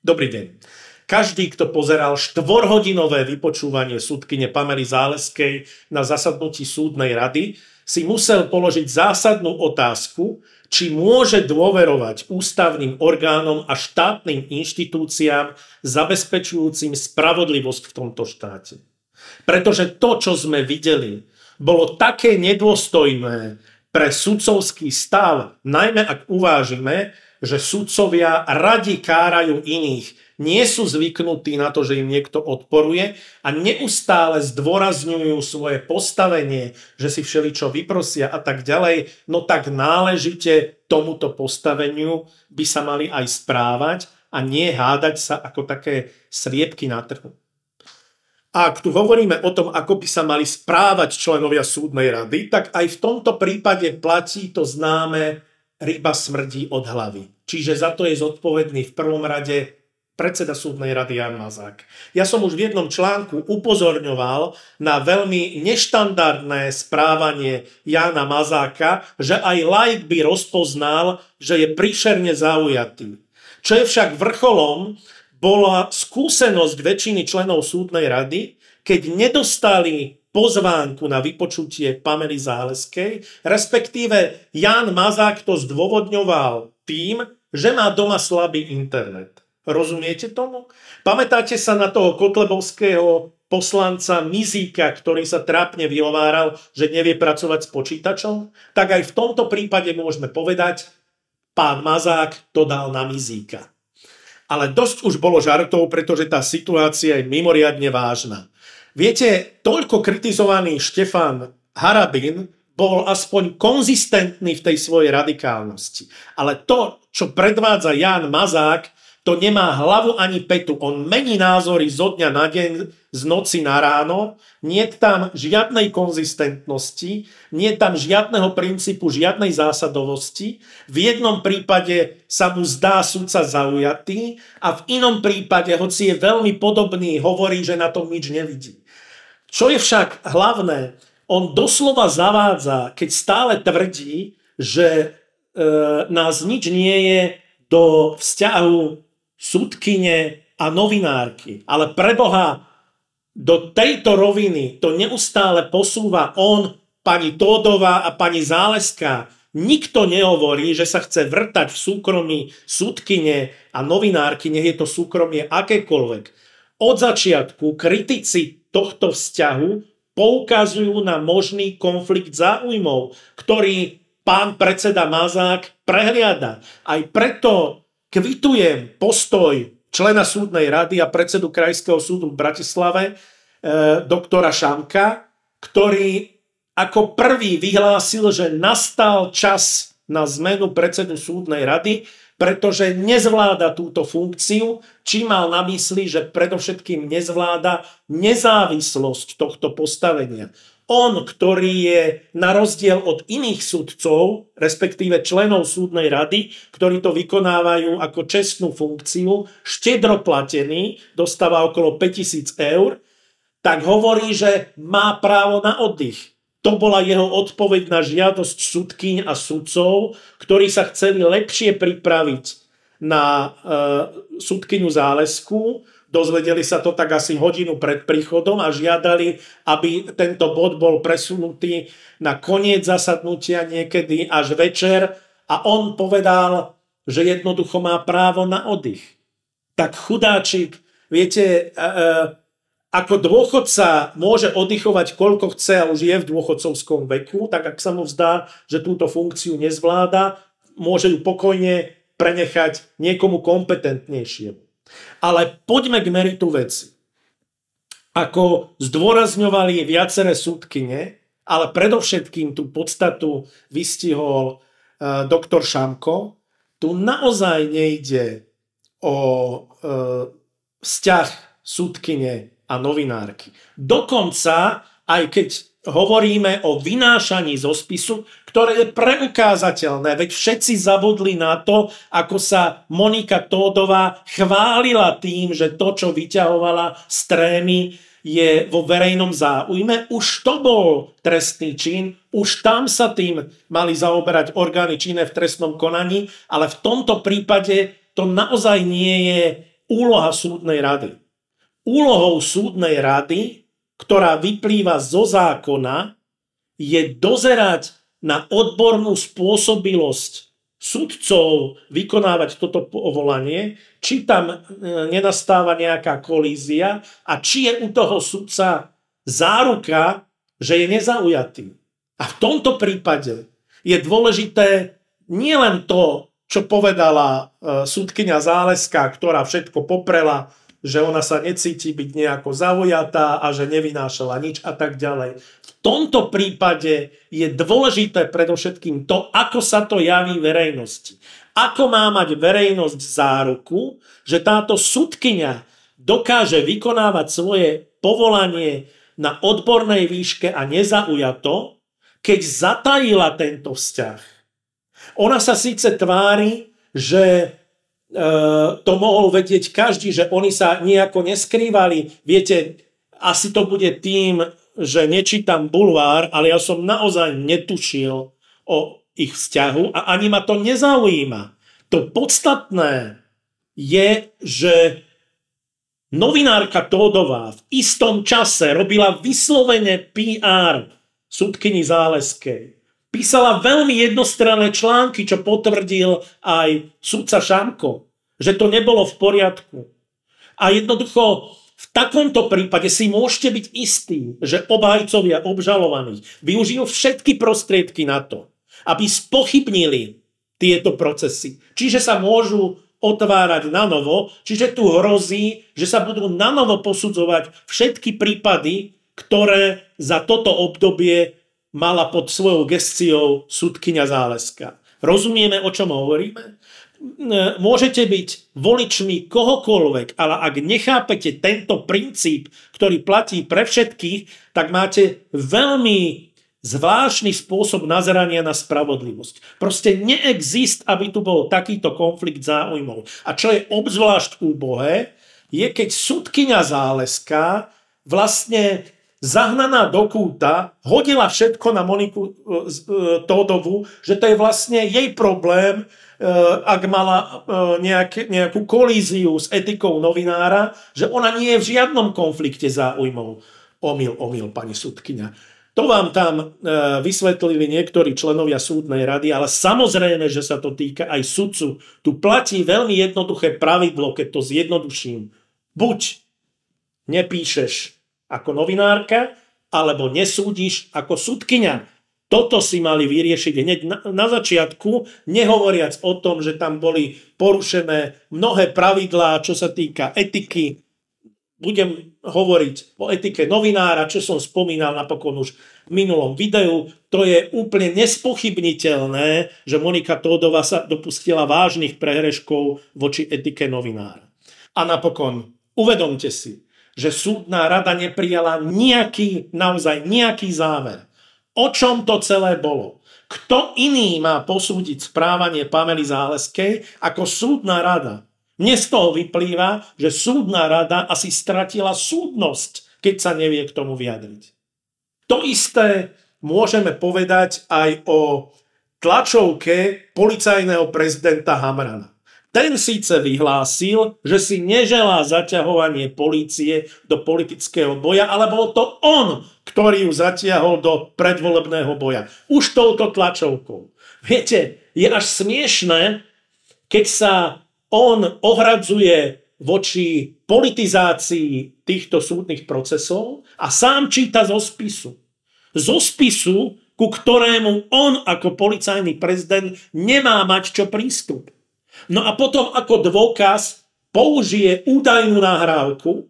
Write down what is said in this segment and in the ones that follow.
Dobrý deň. Každý, kto pozeral 4-hodinové vypočúvanie sudkyne Pamely Záleskej na zasadnutí súdnej rady, si musel položiť zásadnú otázku, či môže dôverovať ústavným orgánom a štátnym inštitúciám zabezpečujúcim spravodlivosť v tomto štáte. Pretože to, čo sme videli, bolo také nedôstojné pre sudcovský stav, najmä ak uvážime, že sudcovia radi kárajú iných, nie sú zvyknutí na to, že im niekto odporuje a neustále zdôrazňujú svoje postavenie, že si všeličo vyprosia a tak ďalej, no tak náležite tomuto postaveniu by sa mali aj správať a nie hádať sa ako také sliepky na trhu. A ak tu hovoríme o tom, ako by sa mali správať členovia súdnej rady, tak aj v tomto prípade platí to známe ryba smrdí od hlavy. Čiže za to je zodpovedný v prvom rade predseda súdnej rady Ján Mazák. Ja som už v jednom článku upozorňoval na veľmi neštandardné správanie Jána Mazáka, že aj laik by rozpoznal, že je príšerne zaujatý. Čo je však vrcholom, bola skúsenosť väčšiny členov súdnej rady, keď nedostali pozvánku na vypočutie Pamely Záleskej, respektíve Ján Mazák to zdôvodňoval tým, že má doma slabý internet. Rozumiete tomu? Pamätáte sa na toho kotlebovského poslanca Mizíka, ktorý sa trápne vyhováral, že nevie pracovať s počítačom? Tak aj v tomto prípade môžeme povedať, pán Mazák to dal na Mizíka. Ale dosť už bolo žartov, pretože tá situácia je mimoriadne vážna. Viete, toľko kritizovaný Štefan Harabin bol aspoň konzistentný v tej svojej radikálnosti. Ale to, čo predvádza Ján Mazák, to nemá hlavu ani petu. On mení názory zo dňa na deň, z noci na ráno. Nie je tam žiadnej konzistentnosti, nie je tam žiadneho princípu, žiadnej zásadovosti. V jednom prípade sa mu zdá sudca zaujatý a v inom prípade, hoci je veľmi podobný, hovorí, že na tom nič nevidí. Čo je však hlavné, on doslova zavádza, keď stále tvrdí, že nás nič nie je do vzťahu sudkyne a novinárky. Ale preboha, do tejto roviny to neustále posúva on, pani Tódová a pani Záleská. Nikto nehovorí, že sa chce vrtať v súkromí sudkyne a novinárky, nech je to súkromie akékoľvek. Od začiatku kritici tohto vzťahu poukazujú na možný konflikt záujmov, ktorý pán predseda Mazák prehliada. Aj preto kvitujem postoj člena súdnej rady a predsedu Krajského súdu v Bratislave, doktora Šamka, ktorý ako prvý vyhlásil, že nastal čas na zmenu predsedu súdnej rady, pretože nezvláda túto funkciu, či mal na mysli, že predovšetkým nezvláda nezávislosť tohto postavenia. On, ktorý je na rozdiel od iných sudcov, respektíve členov súdnej rady, ktorí to vykonávajú ako čestnú funkciu, štedro platený, dostáva okolo 5000 eur, tak hovorí, že má právo na oddych. To bola jeho odpoveď na žiadosť sudkyň a sudcov, ktorí sa chceli lepšie pripraviť na sudkyňu Záleskú. Dozvedeli sa to tak asi hodinu pred príchodom a žiadali, aby tento bod bol presunutý na koniec zasadnutia niekedy až večer a on povedal, že jednoducho má právo na oddych. Tak chudáčik, viete, ako dôchodca môže oddychovať koľko chce a už je v dôchodcovskom veku, tak ak sa mu zdá, že túto funkciu nezvláda, môže ju pokojne prenechať niekomu kompetentnejšiemu. Ale poďme k meritu veci. Ako zdôrazňovali viaceré sudkyne, ale predovšetkým tú podstatu vystihol doktor Šamko, tu naozaj nejde o vzťah sudkyne a novinárky. Dokonca, aj keď hovoríme o vynášaní zo spisu, ktoré je preukázateľné, veď všetci zabudli na to, ako sa Monika Tódová chválila tým, že to, čo vyťahovala z trémy, je vo verejnom záujme. Už to bol trestný čin, už tam sa tým mali zaoberať orgány činné v trestnom konaní, ale v tomto prípade to naozaj nie je úloha súdnej rady? Úlohou súdnej rady, ktorá vyplýva zo zákona, je dozerať na odbornú spôsobilosť sudcov vykonávať toto povolanie, či tam nenastáva nejaká kolízia a či je u toho sudca záruka, že je nezaujatý. A v tomto prípade je dôležité nielen to, čo povedala sudkyňa Záleská, ktorá všetko poprela, že ona sa necíti byť nejako zaujatá a že nevynášala nič a tak ďalej. V tomto prípade je dôležité predovšetkým to, ako sa to javí verejnosti. Ako má mať verejnosť záruku, že táto sudkyňa dokáže vykonávať svoje povolanie na odbornej výške a nezaujato, keď zatajila tento vzťah. Ona sa síce tvári, že to mohol vedieť každý, že oni sa nejako neskrývali. Viete, asi to bude tým, že nečítam bulvár, ale ja som naozaj netušil o ich vzťahu a ani ma to nezaujíma. To podstatné je, že novinárka Tódová v istom čase robila vyslovene PR sudkyni Záleskej. Písala veľmi jednostranné články, čo potvrdil aj sudca Šamko, že to nebolo v poriadku. A jednoducho v takomto prípade si môžete byť istí, že obhajcovia obžalovaných využijú všetky prostriedky na to, aby spochybnili tieto procesy. Čiže sa môžu otvárať na novo, čiže tu hrozí, že sa budú na novo posudzovať všetky prípady, ktoré za toto obdobie mala pod svojou gesciou sudkyňa Záleská. Rozumieme, o čom hovoríme? Môžete byť voličmi kohokoľvek, ale ak nechápete tento princíp, ktorý platí pre všetkých, tak máte veľmi zvláštny spôsob nazerania na spravodlivosť. Proste neexist, aby tu bol takýto konflikt záujmov. A čo je obzvlášť úbohé, je keď sudkyňa Záleská vlastne zahnaná do kúta, hodila všetko na Moniku Tódovú, že to je vlastne jej problém, ak mala nejakú kolíziu s etikou novinára, že ona nie je v žiadnom konflikte záujmov. Omyl, pani sudkyňa. To vám tam vysvetlili niektorí členovia súdnej rady, ale samozrejme, že sa to týka aj sudcu. Tu platí veľmi jednoduché pravidlo, keď to zjednoduším. Buď nepíšeš ako novinárka, alebo nesúdiš ako sudkyňa. Toto si mali vyriešiť hneď na začiatku, nehovoriac o tom, že tam boli porušené mnohé pravidlá, čo sa týka etiky. Budem hovoriť o etike novinára, čo som spomínal napokon už v minulom videu. To je úplne nespochybniteľné, že Monika Tódová sa dopustila vážnych prehreškov voči etike novinára. A napokon, uvedomte si, že súdna rada neprijala naozaj nejaký záver. O čom to celé bolo? Kto iný má posúdiť správanie Pamely Záleskej ako súdna rada? Mne z toho vyplýva, že súdna rada asi stratila súdnosť, keď sa nevie k tomu vyjadriť. To isté môžeme povedať aj o tlačovke policajného prezidenta Hamrana. Ten síce vyhlásil, že si neželá zaťahovanie polície do politického boja, ale bol to on, ktorý ju zatiahol do predvolebného boja. Už touto tlačovkou. Viete, je až smiešné, keď sa on ohradzuje voči politizácii týchto súdnych procesov a sám číta zo spisu. Zo spisu, ku ktorému on ako policajný prezident nemá mať čo prístup. No a potom ako dôkaz použije údajnú nahrávku,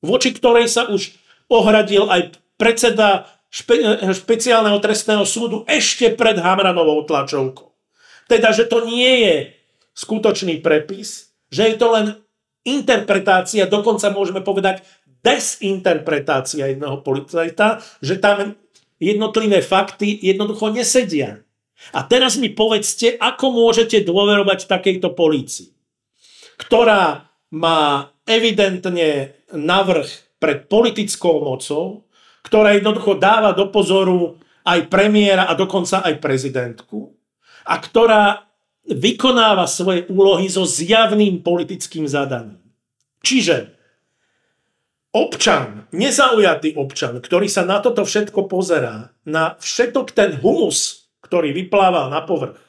voči ktorej sa už ohradil aj predseda špeciálneho trestného súdu ešte pred Hamranovou tlačovkou. Teda, že to nie je skutočný prepis, že je to len interpretácia, dokonca môžeme povedať desinterpretácia jedného policajta, že tam jednotlivé fakty jednoducho nesedia. A teraz mi povedzte, ako môžete dôverovať takejto polícii, ktorá má evidentne navrch pred politickou mocou, ktorá jednoducho dáva do pozoru aj premiéra a dokonca aj prezidentku a ktorá vykonáva svoje úlohy so zjavným politickým zadaním. Čiže občan, nezaujatý občan, ktorý sa na toto všetko pozerá, na všetok ten humus, ktorý vyplával na povrch,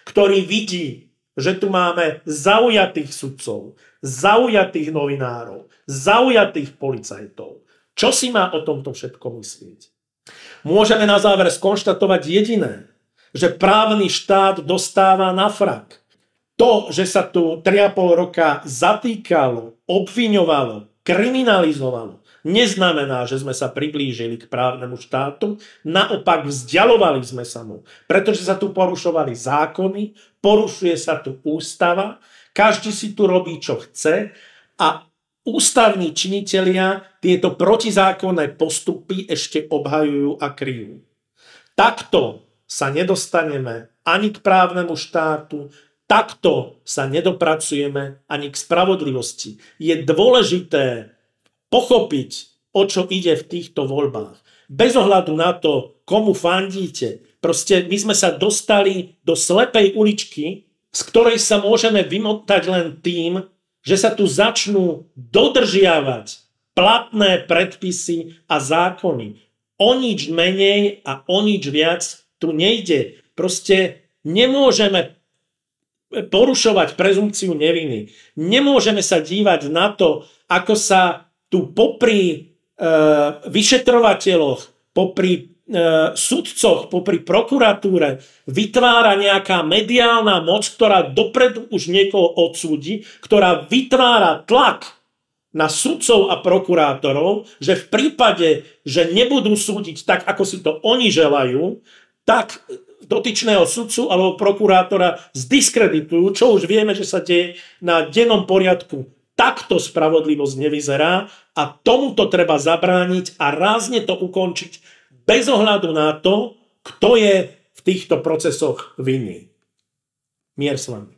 ktorý vidí, že tu máme zaujatých sudcov, zaujatých novinárov, zaujatých policajtov. Čo si má o tomto všetko myslieť? Môžeme na záver skonštatovať jediné, že právny štát dostáva na frak. To, že sa tu 3,5 roka zatýkalo, obviňovalo, kriminalizovalo, neznamená, že sme sa priblížili k právnemu štátu, naopak vzdialovali sme sa mu, pretože sa tu porušovali zákony, porušuje sa tu ústava, každý si tu robí, čo chce a ústavní činitelia tieto protizákonné postupy ešte obhajujú a kryjú. Takto sa nedostaneme ani k právnemu štátu, takto sa nedopracujeme ani k spravodlivosti. Je dôležité pochopiť, o čo ide v týchto voľbách. Bez ohľadu na to, komu fandíte. Proste my sme sa dostali do slepej uličky, z ktorej sa môžeme vymotať len tým, že sa tu začnú dodržiavať platné predpisy a zákony. O nič menej a o nič viac tu nejde. Proste nemôžeme porušovať prezumpciu neviny. Nemôžeme sa dívať na to, ako sa tu popri vyšetrovateľoch, popri sudcoch, popri prokuratúre vytvára nejaká mediálna moc, ktorá dopredu už niekoho odsúdi, ktorá vytvára tlak na sudcov a prokurátorov, že v prípade, že nebudú súdiť tak, ako si to oni želajú, tak dotyčného sudcu alebo prokurátora zdiskreditujú, čo už vieme, že sa deje na dennom poriadku. Takto spravodlivosť nevyzerá a tomuto treba zabrániť a rázne to ukončiť bez ohľadu na to, kto je v týchto procesoch vinný. Mier s vami.